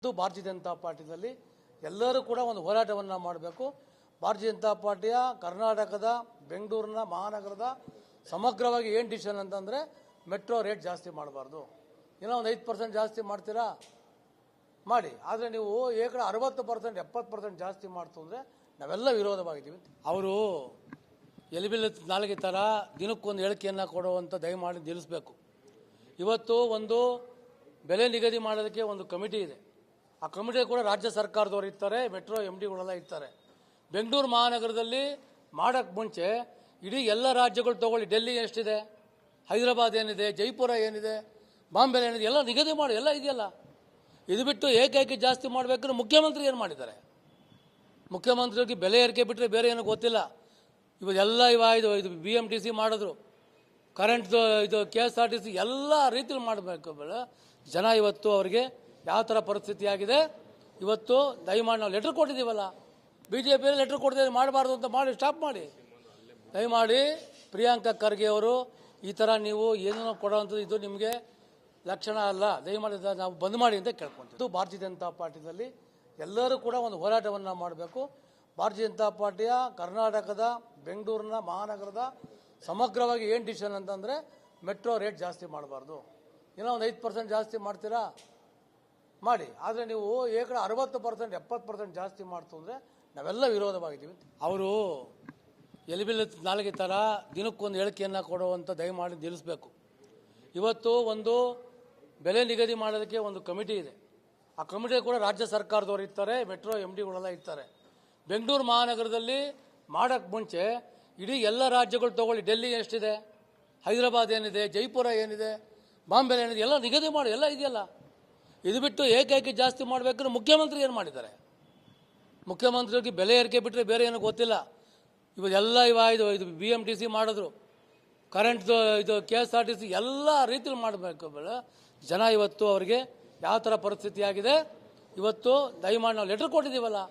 ಭಾರತೀಯ ಜನತಾ ಪಾರ್ಟಿಯಲ್ಲಿ ಎಲ್ಲರೂ ಕೂಡ ಒಂದು ಹೋರಾಟವನ್ನು ಮಾಡಬೇಕು. ಭಾರತೀಯ ಜನತಾ ಪಾರ್ಟಿಯ ಕರ್ನಾಟಕದ ಬೆಂಗಳೂರಿನ ಮಹಾನಗರದ ಸಮಗ್ರವಾಗಿ ಏನು ಡಿಸಿಷನ್ ಅಂತಂದರೆ ಮೆಟ್ರೋ ರೇಟ್ ಜಾಸ್ತಿ ಮಾಡಬಾರ್ದು. ಏನೋ ಒಂದು 5% ಜಾಸ್ತಿ ಮಾಡ್ತೀರಾ ಮಾಡಿ, ಆದರೆ ನೀವು ಏಕಡೆ 60% 70% ಜಾಸ್ತಿ ಮಾಡ್ತು ಅಂದರೆ ನಾವೆಲ್ಲ ವಿರೋಧವಾಗಿದ್ದೀವಿ. ಅವರು ಎಲಿಬಿಲ್ ನಾಲ್ಗೆ ಥರ ದಿನಕ್ಕೊಂದು ಹೇಳಿಕೆಯನ್ನು ಕೊಡುವಂಥ ದಯಮಾಡಿ ನಿಲ್ಲಿಸಬೇಕು. ಇವತ್ತು ಒಂದು ಬೆಲೆ ನಿಗದಿ ಮಾಡೋದಕ್ಕೆ ಒಂದು ಕಮಿಟಿ ಇದೆ. ಆ ಕಮಿಟಿ ಕೂಡ ರಾಜ್ಯ ಸರ್ಕಾರದವರು ಇರ್ತಾರೆ, ಮೆಟ್ರೋ MDಗಳೆಲ್ಲ ಇರ್ತಾರೆ. ಬೆಂಗಳೂರು ಮಹಾನಗರದಲ್ಲಿ ಮಾಡೋಕ್ಕೆ ಮುಂಚೆ ಇಡೀ ಎಲ್ಲ ರಾಜ್ಯಗಳು ತಗೊಳ್ಳಿ, ಡೆಲ್ಲಿ ಎಷ್ಟಿದೆ, ಹೈದರಾಬಾದ್ ಏನಿದೆ, ಜೈಪುರ ಏನಿದೆ, ಬಾಂಬೆ ಏನಿದೆ, ಎಲ್ಲ ನಿಗದಿ ಮಾಡಿ, ಎಲ್ಲ ಇದೆಯಲ್ಲ. ಇದು ಬಿಟ್ಟು ಏಕೈಕಿ ಜಾಸ್ತಿ ಮಾಡಬೇಕಾದ್ರೆ ಮುಖ್ಯಮಂತ್ರಿ ಏನು ಮಾಡಿದ್ದಾರೆ? ಮುಖ್ಯಮಂತ್ರಿಗೆ ಬೆಲೆ ಏರಿಕೆ ಬಿಟ್ಟರೆ ಬೇರೆ ಏನೂ ಗೊತ್ತಿಲ್ಲ. ಇವದೆಲ್ಲ ಇದು BMTC ಮಾಡಿದ್ರು, ಕರೆಂಟ್ ಇದು KSRTC ಎಲ್ಲ ರೀತಿಯಲ್ಲಿ ಮಾಡಬೇಕು. ಜನ ಇವತ್ತು ಅವರಿಗೆ ಯಾವ ಥರ ಪರಿಸ್ಥಿತಿ ಆಗಿದೆ. ಇವತ್ತು ದಯಮಾಡಿ ನಾವು ಲೆಟ್ರ್ ಕೊಟ್ಟಿದ್ದೀವಲ್ಲ, BJP ಲೆಟ್ರ್ ಕೊಡ್ತಿದ್ದೀವಿ, ಮಾಡಬಾರ್ದು ಅಂತ ಮಾಡಿ ಸ್ಟಾಪ್ ಮಾಡಿ. ದಯಮಾಡಿ ಪ್ರಿಯಾಂಕಾ ಖರ್ಗೆ ಅವರು ಈ ಥರ ನೀವು ಏನೋ ಕೊಡೋವಂಥದ್ದು ಇದು ನಿಮಗೆ ಲಕ್ಷಣ ಅಲ್ಲ, ದಯಮಾಡಿ ನಾವು ಬಂದ್ ಮಾಡಿ ಅಂತ ಕೇಳ್ಕೊತೀವಿ. ಭಾರತೀಯ ಜನತಾ ಪಾರ್ಟಿಯಲ್ಲಿ ಎಲ್ಲರೂ ಕೂಡ ಒಂದು ಹೋರಾಟವನ್ನು ಮಾಡಬೇಕು. ಭಾರತೀಯ ಜನತಾ ಪಾರ್ಟಿಯ ಕರ್ನಾಟಕದ ಬೆಂಗಳೂರಿನ ಮಹಾನಗರದ ಸಮಗ್ರವಾಗಿ ಏನು ಡಿಸಿಷನ್ ಅಂತಂದರೆ ಮೆಟ್ರೋ ರೇಟ್ ಜಾಸ್ತಿ ಮಾಡಬಾರ್ದು. ಏನೋ ಒಂದು 5% ಜಾಸ್ತಿ ಮಾಡ್ತೀರಾ ಮಾಡಿ, ಆದರೆ ನೀವು ಏಕಡೆ 60% 70% ಜಾಸ್ತಿ ಮಾಡ್ತು ಅಂದರೆ ನಾವೆಲ್ಲ ವಿರೋಧವಾಗಿದ್ದೀವಿ. ಅವರು ಎಲಿಬಿಲ್ ನಾಲ್ಗೆ ಥರ ದಿನಕ್ಕೊಂದು ಹೇಳಿಕೆಯನ್ನು ಕೊಡುವಂಥ ದಯಮಾಡಿ ನಿಲ್ಲಿಸಬೇಕು. ಇವತ್ತು ಒಂದು ಬೆಲೆ ನಿಗದಿ ಮಾಡೋದಕ್ಕೆ ಒಂದು ಕಮಿಟಿ ಇದೆ. ಆ ಕಮಿಟಿ ಕೂಡ ರಾಜ್ಯ ಸರ್ಕಾರದವರು ಇರ್ತಾರೆ, ಮೆಟ್ರೋ MDಗಳೆಲ್ಲ ಇರ್ತಾರೆ. ಬೆಂಗಳೂರು ಮಹಾನಗರದಲ್ಲಿ ಮಾಡೋಕ್ಕೆ ಮುಂಚೆ ಇಡೀ ಎಲ್ಲ ರಾಜ್ಯಗಳು ತಗೊಳ್ಳಿ, ಡೆಲ್ಲಿ ಎಷ್ಟಿದೆ, ಹೈದರಾಬಾದ್ ಏನಿದೆ, ಜೈಪುರ ಏನಿದೆ, ಬಾಂಬೆ ಏನಿದೆ, ಎಲ್ಲ ನಿಗದಿ ಮಾಡಿ, ಎಲ್ಲ ಇದೆಯಲ್ಲ. ಇದು ಬಿಟ್ಟು ಏಕೈಕಿ ಜಾಸ್ತಿ ಮಾಡಬೇಕಾದ್ರೆ ಮುಖ್ಯಮಂತ್ರಿ ಏನು ಮಾಡಿದ್ದಾರೆ? ಮುಖ್ಯಮಂತ್ರಿಗೆ ಬೆಲೆ ಏರಿಕೆ ಬಿಟ್ಟರೆ ಬೇರೆ ಏನೂ ಗೊತ್ತಿಲ್ಲ. ಇವದೆಲ್ಲ ಇದು BMTC ಮಾಡಿದ್ರು, ಕರೆಂಟ್ ಇದು KSRTC ಎಲ್ಲ ರೀತಿಯಲ್ಲಿ ಮಾಡಬೇಕು. ಜನ ಇವತ್ತು ಅವರಿಗೆ ಯಾವ ಥರ ಪರಿಸ್ಥಿತಿ ಆಗಿದೆ. ಇವತ್ತು ದಯಮಾಡಿ ನಾವು ಲೆಟ್ರ್ ಕೊಟ್ಟಿದ್ದೀವಲ್ಲ,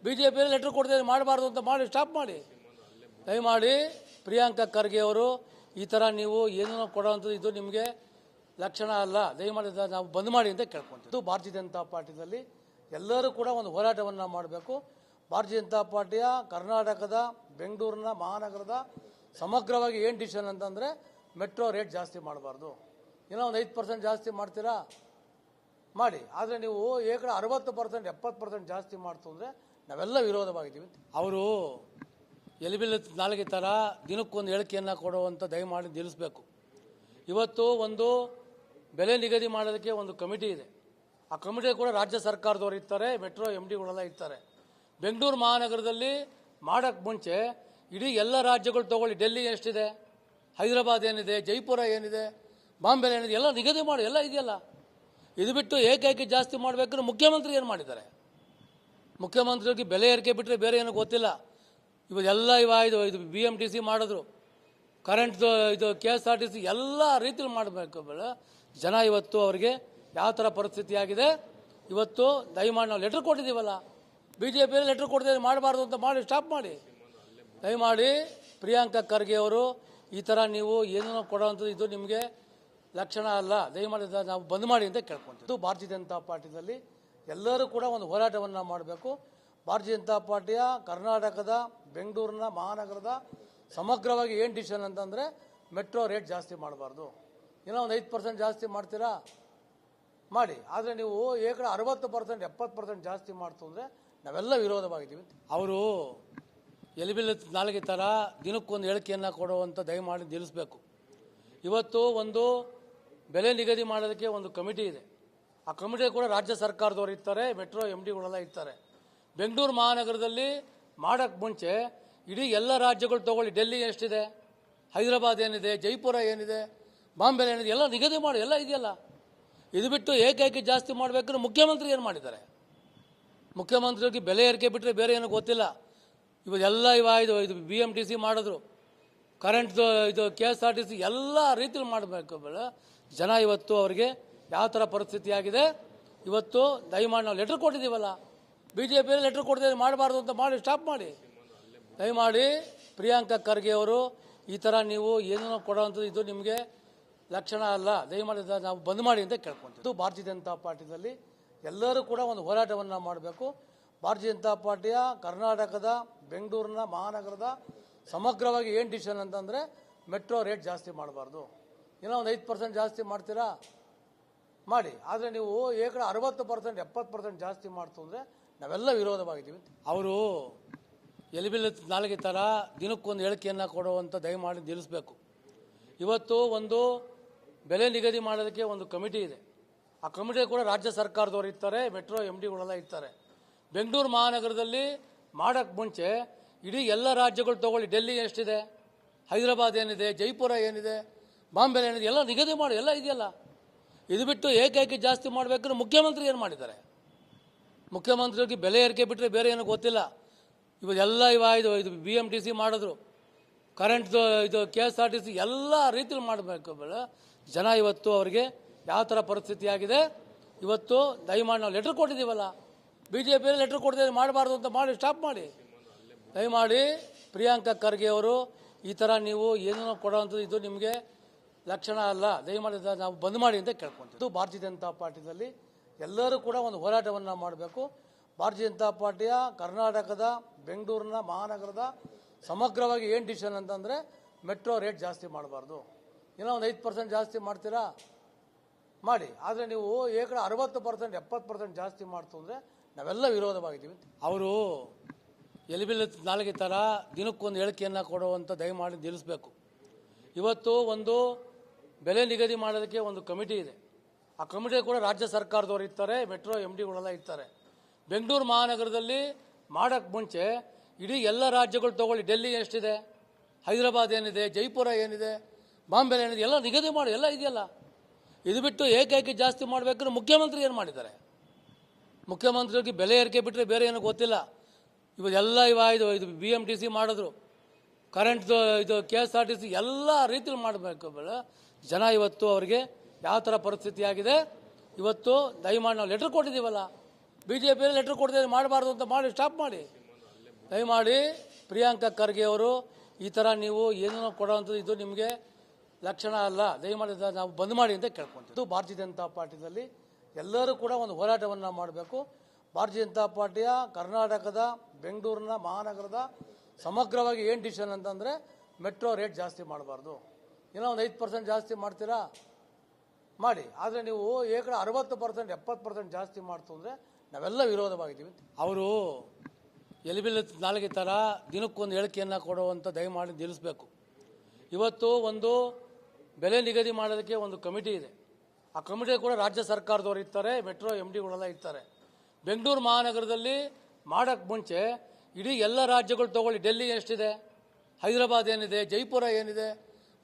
BJP ಲೆಟ್ರ್ ಕೊಡ್ತಿದ್ದೀವಿ, ಮಾಡಬಾರ್ದು ಅಂತ ಮಾಡಿ ಸ್ಟಾಪ್ ಮಾಡಿ. ದಯಮಾಡಿ ಪ್ರಿಯಾಂಕಾ ಖರ್ಗೆ ಅವರು ಈ ಥರ ನೀವು ಏನೋ ಕೊಡೋವಂಥದ್ದು ಇದು ನಿಮಗೆ ಲಕ್ಷಣ ಅಲ್ಲ, ದಯಮಾಡಿ ನಾವು ಬಂದ್ ಮಾಡಿ ಅಂತ ಕೇಳ್ಕೊತೀವಿ. ಭಾರತೀಯ ಜನತಾ ಪಾರ್ಟಿಯಲ್ಲಿ ಎಲ್ಲರೂ ಕೂಡ ಒಂದು ಹೋರಾಟವನ್ನು ಮಾಡಬೇಕು. ಭಾರತೀಯ ಜನತಾ ಪಾರ್ಟಿಯ ಕರ್ನಾಟಕದ ಬೆಂಗಳೂರಿನ ಮಹಾನಗರದ ಸಮಗ್ರವಾಗಿ ಏನು ಡಿಸಿಷನ್ ಅಂತಂದರೆ ಮೆಟ್ರೋ ರೇಟ್ ಜಾಸ್ತಿ ಮಾಡಬಾರ್ದು. ಏನೋ ಒಂದು 5% ಜಾಸ್ತಿ ಮಾಡ್ತೀರಾ ಮಾಡಿ, ಆದರೆ ನೀವು ಏಕಡೆ 60% 70% ಜಾಸ್ತಿ ಮಾಡ್ತು ಅಂದರೆ ನಾವೆಲ್ಲ ವಿರೋಧವಾಗಿದ್ದೀವಿ. ಅವರು ಎಲಿಬಿಲ್ ನಾಲ್ಗೆ ಥರ ದಿನಕ್ಕೊಂದು ಹೇಳಿಕೆಯನ್ನು ಕೊಡುವಂಥ ದಯಮಾಡಿ ನಿಲ್ಲಿಸಬೇಕು. ಇವತ್ತು ಒಂದು ಬೆಲೆ ನಿಗದಿ ಮಾಡೋದಕ್ಕೆ ಒಂದು ಕಮಿಟಿ ಇದೆ. ಆ ಕಮಿಟಿ ಕೂಡ ರಾಜ್ಯ ಸರ್ಕಾರದವರು ಇರ್ತಾರೆ, ಮೆಟ್ರೋ MDಗಳೆಲ್ಲ ಇರ್ತಾರೆ. ಬೆಂಗಳೂರು ಮಹಾನಗರದಲ್ಲಿ ಮಾಡೋಕ್ಕೆ ಮುಂಚೆ ಇಡೀ ಎಲ್ಲ ರಾಜ್ಯಗಳು ತಗೊಳ್ಳಿ, ಡೆಲ್ಲಿ ಎಷ್ಟಿದೆ, ಹೈದರಾಬಾದ್ ಏನಿದೆ, ಜೈಪುರ ಏನಿದೆ, ಬಾಂಬೆ ಏನಿದೆ, ಎಲ್ಲ ನಿಗದಿ ಮಾಡಿ, ಎಲ್ಲ ಇದೆಯಲ್ಲ. ಇದು ಬಿಟ್ಟು ಏಕೈಕಿ ಜಾಸ್ತಿ ಮಾಡಬೇಕಾದ್ರೆ ಮುಖ್ಯಮಂತ್ರಿ ಏನು ಮಾಡಿದ್ದಾರೆ? ಮುಖ್ಯಮಂತ್ರಿಗೆ ಬೆಲೆ ಏರಿಕೆ ಬಿಟ್ಟರೆ ಬೇರೆ ಏನೂ ಗೊತ್ತಿಲ್ಲ. ಇವದೆಲ್ಲ ಇದು BMTC ಮಾಡಿದ್ರು, ಕರೆಂಟ್ ಇದು KSRTC ಎಲ್ಲ ರೀತಿಯಲ್ಲಿ ಮಾಡಬೇಕು. ಜನ ಇವತ್ತು ಅವರಿಗೆ ಯಾವ ಥರ ಪರಿಸ್ಥಿತಿ ಆಗಿದೆ. ಇವತ್ತು ದಯಮಾಡಿ ನಾವು ಲೆಟ್ರ್ ಕೊಟ್ಟಿದ್ದೀವಲ್ಲ, BJP ಲೆಟ್ರ್ ಕೊಡ್ತಿದ್ದೀವಿ, ಮಾಡಬಾರ್ದು ಅಂತ ಮಾಡಿ ಸ್ಟಾಪ್ ಮಾಡಿ. ದಯಮಾಡಿ ಪ್ರಿಯಾಂಕಾ ಖರ್ಗೆ ಅವರು ಈ ಥರ ನೀವು ಏನೋ ಕೊಡೋವಂಥದ್ದು ಇದು ನಿಮಗೆ ಲಕ್ಷಣ ಅಲ್ಲ, ದಯಮಾಡಿ ನಾವು ಬಂದ್ ಮಾಡಿ ಅಂತ ಕೇಳ್ಕೊತೀವಿ. ಭಾರತೀಯ ಜನತಾ ಪಾರ್ಟಿಯಲ್ಲಿ ಎಲ್ಲರೂ ಕೂಡ ಒಂದು ಹೋರಾಟವನ್ನು ಮಾಡಬೇಕು. ಭಾರತೀಯ ಜನತಾ ಪಾರ್ಟಿಯ ಕರ್ನಾಟಕದ ಬೆಂಗಳೂರಿನ ಮಹಾನಗರದ ಸಮಗ್ರವಾಗಿ ಏನು ಡಿಸಿಷನ್ ಅಂತಂದರೆ ಮೆಟ್ರೋ ರೇಟ್ ಜಾಸ್ತಿ ಮಾಡಬಾರ್ದು. ಏನೋ ಒಂದು 5% ಜಾಸ್ತಿ ಮಾಡ್ತೀರಾ ಮಾಡಿ, ಆದರೆ ನೀವು ಏಕಡೆ 60% 70% ಜಾಸ್ತಿ ಮಾಡ್ತು ಅಂದರೆ ನಾವೆಲ್ಲ ವಿರೋಧವಾಗಿದ್ದೀವಿ. ಅವರು ಎಲಿಬಿಲ್ ನಾಲ್ಗೆ ಥರ ದಿನಕ್ಕೊಂದು ಹೇಳಿಕೆಯನ್ನು ಕೊಡುವಂಥ ದಯಮಾಡಿ ನಿಲ್ಲಿಸಬೇಕು. ಇವತ್ತು ಒಂದು ಬೆಲೆ ನಿಗದಿ ಮಾಡೋದಕ್ಕೆ ಒಂದು ಕಮಿಟಿ ಇದೆ. ಆ ಕಮಿಟಿ ಕೂಡ ರಾಜ್ಯ ಸರ್ಕಾರದವರು ಇರ್ತಾರೆ, ಮೆಟ್ರೋ MDಗಳೆಲ್ಲ ಇರ್ತಾರೆ. ಬೆಂಗಳೂರು ಮಹಾನಗರದಲ್ಲಿ ಮಾಡೋಕ್ಕೆ ಮುಂಚೆ ಇಡೀ ಎಲ್ಲ ರಾಜ್ಯಗಳು ತಗೊಳ್ಳಿ, ಡೆಲ್ಲಿ ಎಷ್ಟಿದೆ, ಹೈದರಾಬಾದ್ ಏನಿದೆ, ಜೈಪುರ ಏನಿದೆ, ಬಾಂಬೆ ಏನಿದೆ, ಎಲ್ಲ ನಿಗದಿ ಮಾಡಿ, ಎಲ್ಲ ಇದೆಯಲ್ಲ. ಇದು ಬಿಟ್ಟು ಏಕೈಕಿ ಜಾಸ್ತಿ ಮಾಡಬೇಕಾದ್ರೆ ಮುಖ್ಯಮಂತ್ರಿ ಏನು ಮಾಡಿದ್ದಾರೆ? ಮುಖ್ಯಮಂತ್ರಿಗೆ ಬೆಲೆ ಏರಿಕೆ ಬಿಟ್ಟರೆ ಬೇರೆ ಏನೂ ಗೊತ್ತಿಲ್ಲ. ಇವದೆಲ್ಲ ಇದು BMTC ಮಾಡಿದ್ರು, ಕರೆಂಟ್ ಇದು KSRTC ಎಲ್ಲ ರೀತಿಯಲ್ಲಿ ಮಾಡಬೇಕು. ಜನ ಇವತ್ತು ಅವರಿಗೆ ಯಾವ ಥರ ಪರಿಸ್ಥಿತಿ ಆಗಿದೆ. ಇವತ್ತು ದಯಮಾಡಿ ನಾವು ಲೆಟ್ರ್ ಕೊಟ್ಟಿದ್ದೀವಲ್ಲ, BJP ಲೆಟ್ರ್ ಕೊಡ್ತಿದ್ದೀವಿ, ಮಾಡಬಾರ್ದು ಅಂತ ಮಾಡಿ ಸ್ಟಾಪ್ ಮಾಡಿ. ದಯಮಾಡಿ ಪ್ರಿಯಾಂಕಾ ಖರ್ಗೆ ಅವರು ಈ ಥರ ನೀವು ಏನೋ ಕೊಡೋವಂಥದ್ದು ಇದು ನಿಮಗೆ ಲಕ್ಷಣ ಅಲ್ಲ, ದಯಮಾಡಿ ನಾವು ಬಂದ್ ಮಾಡಿ ಅಂತ ಕೇಳ್ಕೊತೀವಿ. ಭಾರತೀಯ ಜನತಾ ಪಾರ್ಟಿಯಲ್ಲಿ ಎಲ್ಲರೂ ಕೂಡ ಒಂದು ಹೋರಾಟವನ್ನು ಮಾಡಬೇಕು. ಭಾರತೀಯ ಜನತಾ ಪಾರ್ಟಿಯ ಕರ್ನಾಟಕದ ಬೆಂಗಳೂರಿನ ಮಹಾನಗರದ ಸಮಗ್ರವಾಗಿ ಏನು ಡಿಸಿಷನ್ ಅಂತಂದರೆ ಮೆಟ್ರೋ ರೇಟ್ ಜಾಸ್ತಿ ಮಾಡಬಾರ್ದು. ಏನೋ ಒಂದು 5% ಜಾಸ್ತಿ ಮಾಡ್ತೀರಾ ಮಾಡಿ, ಆದರೆ ನೀವು ಏಕಡೆ 60% 70% ಜಾಸ್ತಿ ಮಾಡ್ತು ಅಂದರೆ ನಾವೆಲ್ಲ ವಿರೋಧವಾಗಿದ್ದೀವಿ. ಅವರು ಎಲಿಬಿಲ್ ನಾಲ್ಗೆ ಥರ ದಿನಕ್ಕೊಂದು ಹೇಳಿಕೆಯನ್ನು ಕೊಡುವಂಥ ದಯಮಾಡಿ ನಿಲ್ಲಿಸಬೇಕು. ಇವತ್ತು ಒಂದು ಬೆಲೆ ನಿಗದಿ ಮಾಡೋದಕ್ಕೆ ಒಂದು ಕಮಿಟಿ ಇದೆ. ಆ ಕಮಿಟಿ ಕೂಡ ರಾಜ್ಯ ಸರ್ಕಾರದವರು ಇರ್ತಾರೆ, ಮೆಟ್ರೋ MDಗಳೆಲ್ಲ ಇರ್ತಾರೆ. ಬೆಂಗಳೂರು ಮಹಾನಗರದಲ್ಲಿ ಮಾಡೋಕ್ಕೆ ಮುಂಚೆ ಇಡೀ ಎಲ್ಲ ರಾಜ್ಯಗಳು ತಗೊಳ್ಳಿ, ಡೆಲ್ಲಿ ಎಷ್ಟಿದೆ, ಹೈದರಾಬಾದ್ ಏನಿದೆ, ಜೈಪುರ ಏನಿದೆ, ಬಾಂಬೆ ಏನಿದೆ, ಎಲ್ಲ ನಿಗದಿ ಮಾಡಿ, ಎಲ್ಲ ಇದೆಯಲ್ಲ. ಇದು ಬಿಟ್ಟು ಏಕೈಕಿ ಜಾಸ್ತಿ ಮಾಡಬೇಕಾದ್ರೆ ಮುಖ್ಯಮಂತ್ರಿ ಏನು ಮಾಡಿದ್ದಾರೆ? ಮುಖ್ಯಮಂತ್ರಿಗೆ ಬೆಲೆ ಏರಿಕೆ ಬಿಟ್ಟರೆ ಬೇರೆ ಏನೂ ಗೊತ್ತಿಲ್ಲ. ಇವತ್ತೆಲ್ಲ ಇದು BMTC ಮಾಡಿದ್ರು, ಕರೆಂಟ್ ಇದು KSRTC ಎಲ್ಲ ರೀತಿಯಲ್ಲಿ ಮಾಡಬೇಕು. ಜನ ಇವತ್ತು ಅವರಿಗೆ ಯಾವ ಥರ ಪರಿಸ್ಥಿತಿ ಆಗಿದೆ. ಇವತ್ತು ದಯಮಾಡಿ ನಾವು ಲೆಟ್ರ್ ಕೊಟ್ಟಿದ್ದೀವಲ್ಲ, BJP ಲೆಟ್ರ್ ಕೊಡ್ತಿದ್ದೀವಿ, ಮಾಡಬಾರ್ದು ಅಂತ ಮಾಡಿ ಸ್ಟಾಪ್ ಮಾಡಿ. ದಯಮಾಡಿ ಪ್ರಿಯಾಂಕಾ ಖರ್ಗೆ ಅವರು ಈ ಥರ ನೀವು ಏನೋ ಕೊಡೋವಂಥದ್ದು ಇದು ನಿಮಗೆ ಲಕ್ಷಣ ಅಲ್ಲ, ದಯಮಾಡಿ ನಾವು ಬಂದ್ ಮಾಡಿ ಅಂತ ಕೇಳ್ಕೊಂತೀವಿ. ಭಾರತೀಯ ಜನತಾ ಪಾರ್ಟಿಯಲ್ಲಿ ಎಲ್ಲರೂ ಕೂಡ ಒಂದು ಹೋರಾಟವನ್ನು ಮಾಡಬೇಕು. ಭಾರತೀಯ ಜನತಾ ಪಾರ್ಟಿಯ ಕರ್ನಾಟಕದ ಬೆಂಗಳೂರಿನ ಮಹಾನಗರದ ಸಮಗ್ರವಾಗಿ ಏನು ಡಿಸಿಷನ್ ಅಂತಂದರೆ ಮೆಟ್ರೋ ರೇಟ್ ಜಾಸ್ತಿ ಮಾಡಬಾರ್ದು. ಏನೋ ಒಂದು 5% ಜಾಸ್ತಿ ಮಾಡ್ತೀರಾ ಮಾಡಿ, ಆದರೆ ನೀವು ಏಕಡೆ 60% 70% ಜಾಸ್ತಿ ಮಾಡ್ತು ಅಂದರೆ ನಾವೆಲ್ಲ ವಿರೋಧವಾಗಿದ್ದೀವಿ. ಅವರು ಎಲಿಬಿಲ್ ನಾಲ್ಗೆ ಥರ ದಿನಕ್ಕೊಂದು ಹೇಳಿಕೆಯನ್ನು ಕೊಡುವಂಥ ದಯಮಾಡಿ ನಿಲ್ಲಿಸಬೇಕು. ಇವತ್ತು ಒಂದು ಬೆಲೆ ನಿಗದಿ ಮಾಡೋದಕ್ಕೆ ಒಂದು ಕಮಿಟಿ ಇದೆ. ಆ ಕಮಿಟಿ ಕೂಡ ರಾಜ್ಯ ಸರ್ಕಾರದವರು ಇರ್ತಾರೆ, ಮೆಟ್ರೋ MDಗಳೆಲ್ಲ ಇರ್ತಾರೆ. ಬೆಂಗಳೂರು ಮಹಾನಗರದಲ್ಲಿ ಮಾಡೋಕ್ಕೆ ಮುಂಚೆ ಇಡೀ ಎಲ್ಲ ರಾಜ್ಯಗಳು ತಗೊಳ್ಳಿ, ಡೆಲ್ಲಿ ಎಷ್ಟಿದೆ, ಹೈದರಾಬಾದ್ ಏನಿದೆ, ಜೈಪುರ ಏನಿದೆ, ಬಾಂಬೆ ಏನಿದೆ, ಎಲ್ಲ ನಿಗದಿ ಮಾಡಿ, ಎಲ್ಲ ಇದೆಯಲ್ಲ. ಇದು ಬಿಟ್ಟು ಏಕೈಕಿ ಜಾಸ್ತಿ ಮಾಡಬೇಕಾದ್ರೆ ಮುಖ್ಯಮಂತ್ರಿ ಏನು ಮಾಡಿದ್ದಾರೆ? ಮುಖ್ಯಮಂತ್ರಿಗೆ ಬೆಲೆ ಏರಿಕೆ ಬಿಟ್ಟರೆ ಬೇರೆ ಏನೂ ಗೊತ್ತಿಲ್ಲ. ಇವತ್ತೆಲ್ಲ ಇದು BMTC ಮಾಡಿದ್ರು, ಕರೆಂಟ್ ಇದು KSRTC ಎಲ್ಲ ರೀತಿಯಲ್ಲಿ ಮಾಡಬೇಕು. ಜನ ಇವತ್ತು ಅವರಿಗೆ ಯಾವ ಥರ ಪರಿಸ್ಥಿತಿ ಆಗಿದೆ. ಇವತ್ತು ದಯಮಾಡಿ ನಾವು ಲೆಟ್ರ್ ಕೊಟ್ಟಿದ್ದೀವಲ್ಲ, BJP ಲೆಟ್ರ್ ಕೊಡ್ತಿದ್ದೀವಿ, ಮಾಡಬಾರ್ದು ಅಂತ ಮಾಡಿ ಸ್ಟಾಪ್ ಮಾಡಿ. ದಯಮಾಡಿ ಪ್ರಿಯಾಂಕಾ ಖರ್ಗೆ ಅವರು ಈ ಥರ ನೀವು ಏನೋ ಕೊಡೋವಂಥದ್ದು ಇದು ನಿಮಗೆ ಲಕ್ಷಣ ಅಲ್ಲ, ದಯಮಾಡಿ ನಾವು ಬಂದ್ ಮಾಡಿ ಅಂತ ಕೇಳ್ಕೊಂತೀವಿ. ಭಾರತೀಯ ಜನತಾ ಪಾರ್ಟಿಯಲ್ಲಿ ಎಲ್ಲರೂ ಕೂಡ ಒಂದು ಹೋರಾಟವನ್ನು ಮಾಡಬೇಕು. ಭಾರತೀಯ ಜನತಾ ಪಾರ್ಟಿಯ ಕರ್ನಾಟಕದ ಬೆಂಗಳೂರಿನ ಮಹಾನಗರದ ಸಮಗ್ರವಾಗಿ ಏನು ಡಿಸಿಷನ್ ಅಂತಂದರೆ ಮೆಟ್ರೋ ರೇಟ್ ಜಾಸ್ತಿ ಮಾಡಬಾರ್ದು. ಏನೋ ಒಂದು 5% ಜಾಸ್ತಿ ಮಾಡ್ತೀರಾ ಮಾಡಿ, ಆದರೆ ನೀವು ಏಕಡೆ 60% 70% ಜಾಸ್ತಿ ಮಾಡ್ತು ಅಂದರೆ ನಾವೆಲ್ಲ ವಿರೋಧವಾಗಿದ್ದೀವಿ. ಅವರು ಎಲಿಬಿಲ್ ನಾಲ್ಗೆ ಥರ ದಿನಕ್ಕೊಂದು ಹೇಳಿಕೆಯನ್ನು ಕೊಡುವಂಥ ದಯಮಾಡಿ ನಿಲ್ಲಿಸಬೇಕು. ಇವತ್ತು ಒಂದು ಬೆಲೆ ನಿಗದಿ ಮಾಡೋದಕ್ಕೆ ಒಂದು ಕಮಿಟಿ ಇದೆ. ಆ ಕಮಿಟಿ ಕೂಡ ರಾಜ್ಯ ಸರ್ಕಾರದವರು ಇರ್ತಾರೆ, ಮೆಟ್ರೋ MDಗಳೆಲ್ಲ ಇರ್ತಾರೆ. ಬೆಂಗಳೂರು ಮಹಾನಗರದಲ್ಲಿ ಮಾಡೋಕ್ಕೆ ಮುಂಚೆ ಇಡೀ ಎಲ್ಲ ರಾಜ್ಯಗಳು ತಗೊಳ್ಳಿ, ಡೆಲ್ಲಿ ಎಷ್ಟಿದೆ, ಹೈದರಾಬಾದ್ ಏನಿದೆ, ಜೈಪುರ ಏನಿದೆ,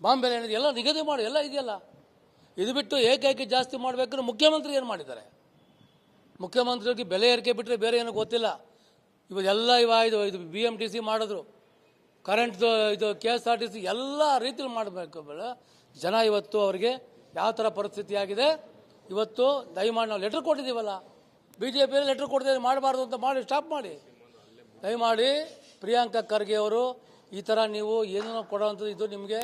ಬಾಂಬೆ ಏನಿದೆ, ಎಲ್ಲ ನಿಗದಿ ಮಾಡಿ, ಎಲ್ಲ ಇದೆಯಲ್ಲ. ಇದು ಬಿಟ್ಟು ಏಕೈಕಿ ಜಾಸ್ತಿ ಮಾಡಬೇಕಾದ್ರೆ ಮುಖ್ಯಮಂತ್ರಿ ಏನು ಮಾಡಿದ್ದಾರೆ? ಮುಖ್ಯಮಂತ್ರಿಗೆ ಬೆಲೆ ಏರಿಕೆ ಬಿಟ್ಟರೆ ಬೇರೆ ಏನೂ ಗೊತ್ತಿಲ್ಲ. ಇವತ್ತೆಲ್ಲ ಇದು BMTC ಮಾಡಿದ್ರು, ಕರೆಂಟ್ ಇದು KSRTC ಎಲ್ಲ ರೀತಿಯಲ್ಲಿ ಮಾಡಬೇಕು. ಜನ ಇವತ್ತು ಅವರಿಗೆ ಯಾವ ಥರ ಪರಿಸ್ಥಿತಿ ಆಗಿದೆ. ಇವತ್ತು ದಯಮಾಡಿ ನಾವು ಲೆಟ್ರ್ ಕೊಟ್ಟಿದ್ದೀವಲ್ಲ, BJP ಲೆಟ್ರ್ ಕೊಡ್ತಿದ್ದೀವಿ, ಮಾಡಬಾರ್ದು ಅಂತ ಮಾಡಿ ಸ್ಟಾಪ್ ಮಾಡಿ. ದಯಮಾಡಿ ಪ್ರಿಯಾಂಕಾ ಖರ್ಗೆ ಅವರು ಈ ಥರ ನೀವು ಏನೋ ಕೊಡೋವಂಥದ್ದು ಇದು ನಿಮಗೆ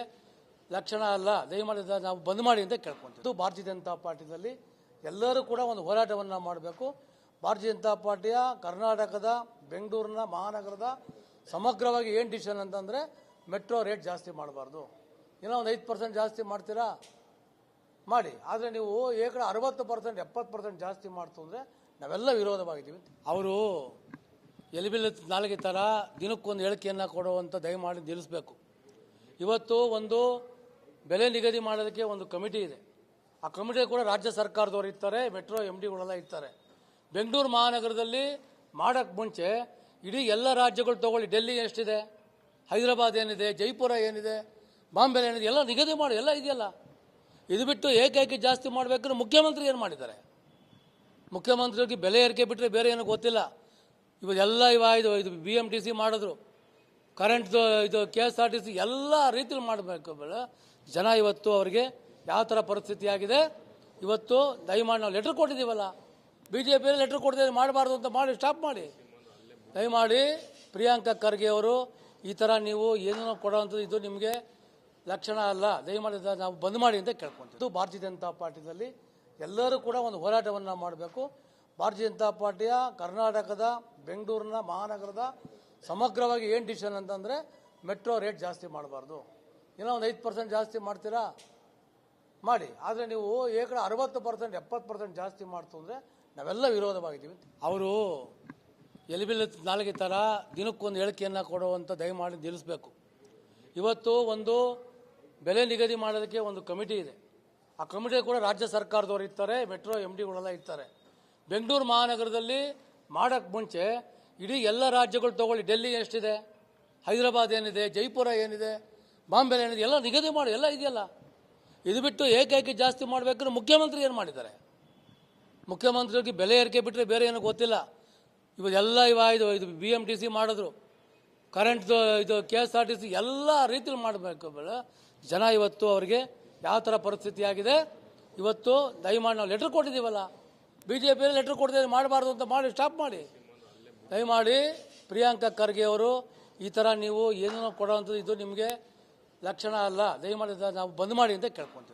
ಲಕ್ಷಣ ಅಲ್ಲ, ದಯಮಾಡಿ ನಾವು ಬಂದ್ ಮಾಡಿ ಅಂತ ಕೇಳ್ಕೊಂತೀವಿ. ಭಾರತೀಯ ಜನತಾ ಪಾರ್ಟಿಯಲ್ಲಿ ಎಲ್ಲರೂ ಕೂಡ ಒಂದು ಹೋರಾಟವನ್ನು ಮಾಡಬೇಕು. ಭಾರತೀಯ ಜನತಾ ಪಾರ್ಟಿಯ ಕರ್ನಾಟಕದ ಬೆಂಗಳೂರಿನ ಮಹಾನಗರದ ಸಮಗ್ರವಾಗಿ ಏನು ಡಿಸಿಷನ್ ಅಂತಂದರೆ ಮೆಟ್ರೋ ರೇಟ್ ಜಾಸ್ತಿ ಮಾಡಬಾರ್ದು. ಏನೋ ಒಂದು 5% ಜಾಸ್ತಿ ಮಾಡ್ತೀರಾ ಮಾಡಿ, ಆದರೆ ನೀವು ಏಕಡೆ 60% 70% ಜಾಸ್ತಿ ಮಾಡ್ತು ಅಂದರೆ ನಾವೆಲ್ಲ ವಿರೋಧವಾಗಿದ್ದೀವಿ. ಅವರು ಎಲಿಬಿಲ್ ನಾಲ್ಗೆ ಥರ ದಿನಕ್ಕೊಂದು ಹೇಳಿಕೆಯನ್ನು ಕೊಡುವಂಥ ದಯಮಾಡಿ ನಿಲ್ಲಿಸಬೇಕು. ಇವತ್ತು ಒಂದು ಬೆಲೆ ನಿಗದಿ ಮಾಡೋದಕ್ಕೆ ಒಂದು ಕಮಿಟಿ ಇದೆ. ಆ ಕಮಿಟಿ ಕೂಡ ರಾಜ್ಯ ಸರ್ಕಾರದವರು ಇರ್ತಾರೆ, ಮೆಟ್ರೋ MDಗಳೆಲ್ಲ ಇರ್ತಾರೆ. ಬೆಂಗಳೂರು ಮಹಾನಗರದಲ್ಲಿ ಮಾಡೋಕ್ಕೆ ಮುಂಚೆ ಇಡೀ ಎಲ್ಲ ರಾಜ್ಯಗಳು ತಗೊಳ್ಳಿ, ಡೆಲ್ಲಿ ಎಷ್ಟಿದೆ, ಹೈದರಾಬಾದ್ ಏನಿದೆ, ಜೈಪುರ ಏನಿದೆ, ಬಾಂಬೆ ಏನಿದೆ, ಎಲ್ಲ ನಿಗದಿ ಮಾಡಿ, ಎಲ್ಲ ಇದೆಯಲ್ಲ. ಇದು ಬಿಟ್ಟು ಏಕೈಕಿ ಜಾಸ್ತಿ ಮಾಡಬೇಕಾದ್ರೆ ಮುಖ್ಯಮಂತ್ರಿ ಏನು ಮಾಡಿದ್ದಾರೆ? ಮುಖ್ಯಮಂತ್ರಿಗೆ ಬೆಲೆ ಏರಿಕೆ ಬಿಟ್ಟರೆ ಬೇರೆ ಏನೂ ಗೊತ್ತಿಲ್ಲ. ಇವತ್ತೆಲ್ಲ ಇದು BMTC ಮಾಡಿದ್ರು, ಕರೆಂಟ್ ಇದು KSRTC ಎಲ್ಲ ರೀತಿಯಲ್ಲಿ ಮಾಡಬೇಕು. ಜನ ಇವತ್ತು ಅವರಿಗೆ ಯಾವ ಥರ ಪರಿಸ್ಥಿತಿ ಆಗಿದೆ. ಇವತ್ತು ದಯಮಾಡಿ ನಾವು ಲೆಟ್ರ್ ಕೊಟ್ಟಿದ್ದೀವಲ್ಲ, BJP ಲೆಟ್ರ್ ಕೊಡ್ತಿದ್ದೀವಿ, ಮಾಡಬಾರ್ದು ಅಂತ ಮಾಡಿ ಸ್ಟಾಪ್ ಮಾಡಿ. ದಯಮಾಡಿ ಪ್ರಿಯಾಂಕಾ ಖರ್ಗೆ ಅವರು ಈ ಥರ ನೀವು ಏನೋ ಕೊಡೋವಂಥದ್ದು ಇದು ನಿಮಗೆ ಲಕ್ಷಣ ಅಲ್ಲ, ದಯಮಾಡಿ ನಾವು ಬಂದ್ ಮಾಡಿ ಅಂತ ಕೇಳ್ಕೊಂತೀವಿ. ಭಾರತೀಯ ಜನತಾ ಪಾರ್ಟಿಯಲ್ಲಿ ಎಲ್ಲರೂ ಕೂಡ ಒಂದು ಹೋರಾಟವನ್ನು ಮಾಡಬೇಕು. ಭಾರತೀಯ ಜನತಾ ಪಾರ್ಟಿಯ ಕರ್ನಾಟಕದ ಬೆಂಗಳೂರಿನ ಮಹಾನಗರದ ಸಮಗ್ರವಾಗಿ ಏನು ಡಿಸಿಷನ್ ಅಂತಂದರೆ ಮೆಟ್ರೋ ರೇಟ್ ಜಾಸ್ತಿ ಮಾಡಬಾರ್ದು. ಏನೋ ಒಂದು 5% ಜಾಸ್ತಿ ಮಾಡ್ತೀರಾ ಮಾಡಿ, ಆದರೆ ನೀವು ಏಕಡೆ 60% 70% ಜಾಸ್ತಿ ಮಾಡ್ತು ಅಂದರೆ ನಾವೆಲ್ಲ ವಿರೋಧವಾಗಿದ್ದೀವಿ. ಅವರು ಎಲಿಬಿಲ್ ನಾಲ್ಗೆ ಥರ ದಿನಕ್ಕೊಂದು ಹೇಳಿಕೆಯನ್ನು ಕೊಡುವಂಥ ದಯಮಾಡಿ ನಿಲ್ಲಿಸಬೇಕು. ಇವತ್ತು ಒಂದು ಬೆಲೆ ನಿಗದಿ ಮಾಡೋದಕ್ಕೆ ಒಂದು ಕಮಿಟಿ ಇದೆ. ಆ ಕಮಿಟಿ ಕೂಡ ರಾಜ್ಯ ಸರ್ಕಾರದವರು ಇರ್ತಾರೆ, ಮೆಟ್ರೋ MDಗಳೆಲ್ಲ ಇರ್ತಾರೆ. ಬೆಂಗಳೂರು ಮಹಾನಗರದಲ್ಲಿ ಮಾಡೋಕ್ಕೆ ಮುಂಚೆ ಇಡೀ ಎಲ್ಲ ರಾಜ್ಯಗಳು ತಗೊಳ್ಳಿ, ಡೆಲ್ಲಿ ಎಷ್ಟಿದೆ, ಹೈದರಾಬಾದ್ ಏನಿದೆ, ಜೈಪುರ ಏನಿದೆ, ಬಾಂಬೆ ಏನಿದೆ, ಎಲ್ಲ ನಿಗದಿ ಮಾಡಿ, ಎಲ್ಲ ಇದೆಯಲ್ಲ. ಇದು ಬಿಟ್ಟು ಏಕೈಕಿ ಜಾಸ್ತಿ ಮಾಡಬೇಕಂದ್ರೆ ಮುಖ್ಯಮಂತ್ರಿ ಏನು ಮಾಡಿದ್ದಾರೆ? ಮುಖ್ಯಮಂತ್ರಿಗೆ ಬೆಲೆ ಏರಿಕೆ ಬಿಟ್ಟರೆ ಬೇರೆ ಏನೂ ಗೊತ್ತಿಲ್ಲ. ಇವತ್ತೆಲ್ಲ ಇದು BMTC ಮಾಡಿದ್ರು, ಕರೆಂಟ್ದು ಇದು KSRTC ಎಲ್ಲ ರೀತಿಯಲ್ಲಿ ಮಾಡಬೇಕು. ಜನ ಇವತ್ತು ಅವರಿಗೆ ಯಾವ ಥರ ಪರಿಸ್ಥಿತಿ ಆಗಿದೆ. ಇವತ್ತು ದಯಮಾಡಿ ನಾವು ಲೆಟ್ರ್ ಕೊಟ್ಟಿದ್ದೀವಲ್ಲ, BJP ಲೆಟ್ರ್ ಕೊಡ್ತಿದ್ದೀವಿ ಮಾಡಬಾರ್ದು ಅಂತ ಮಾಡಿ ಸ್ಟಾಪ್ ಮಾಡಿ. ದಯಮಾಡಿ ಪ್ರಿಯಾಂಕಾ ಖರ್ಗೆ ಅವರು ಈ ಥರ ನೀವು ಏನೋ ಕೊಡೋವಂಥದ್ದು ಇದು ನಿಮಗೆ ಲಕ್ಷಣ ಅಲ್ಲ. ದಯಮಾಡಿ ನಾವು ಬಂದ್ ಮಾಡಿ ಅಂತ ಕೇಳ್ಕೊತೀವಿ.